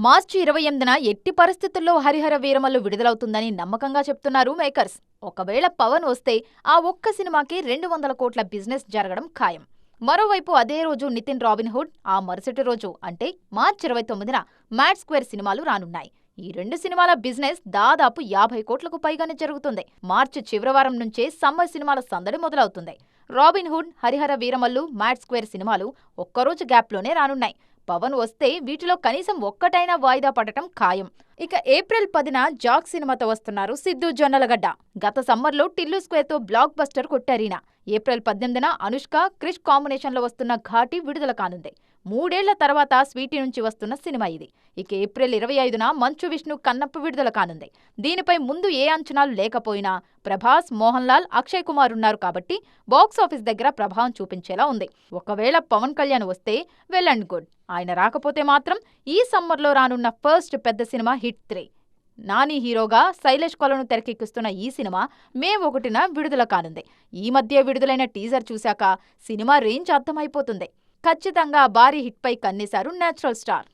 మార్చి 28న ఎట్టి పరిస్థితుల్లో హరిహర వీరమల్లు విడుదలవుతుందని నమ్మకంగా చెప్తున్నారు మేకర్స్. ఒకవేళ పవన్ వస్తే ఆ ఒక్క సినిమాకి 200 కోట్ల బిజినెస్ జరగడం ఖాయం. మరోవైపు అదే రోజు నితిన్ రాబిన్హుడ్, ఆ మరుసటి రోజు అంటే మార్చి 29న మ్యాడ్ స్క్వేర్ సినిమాలు రానున్నాయి. ఈ రెండు సినిమాల బిజినెస్ దాదాపు 50 కోట్లకు పైగానే జరుగుతుంది. మార్చి చివరి వారం నుంచే సమ్మర్ సినిమాల సందడి మొదలవుతుంది. Robinhood, Hari Hara Veera Mallu, Mad Square సినిమాలు ఒక్కరోజు గ్యాప్లోనే రానున్నాయి. పవన్ వస్తే వీటిలో కనీసం ఒక్కటైనా వాయిదా పడటం ఖాయం. ఇక ఏప్రిల్ 10న జాక్ సినిమాతో వస్తున్నారు సిద్ధు జొన్నలగడ్డ. గత సమ్మర్లో టిల్లు స్క్వేర్తో బ్లాక్ బస్టర్ కొట్టారీన. ఏప్రిల్ 18న అనుష్క, క్రిష్ కాంబినేషన్లో వస్తున్న ఘాటి విడుదల కానుంది. 3 ఏళ్ల తర్వాత స్వీటీ నుంచి వస్తున్న సినిమా ఇది. ఇక ఏప్రిల్ 25న మంచు విష్ణు కన్నప్ప విడుదల కానుంది. దీనిపై ముందు ఏ అంచనాలు లేకపోయినా ప్రభాస్, మోహన్ లాల్, అక్షయ్ కుమార్ ఉన్నారు కాబట్టి బాక్సాఫీస్ దగ్గర ప్రభావం చూపించేలా ఉంది. ఒకవేళ పవన్ కళ్యాణ్ వస్తే వెల్ అండ్ గుడ్. ఆయన రాకపోతే మాత్రం ఈ సమ్మర్లో రానున్న ఫస్ట్ పెద్ద సినిమా హిట్ 3. నాని హీరోగా శైలేష్ కొలను తెరకెక్కిస్తున్న ఈ సినిమా మే 1న విడుదల కానుంది. ఈ మధ్య విడుదలైన టీజర్ చూశాక సినిమా రేంజ్ అర్థమైపోతుంది. ఖచ్చితంగా భారీ హిట్పై కన్నేశారు నేచురల్ స్టార్.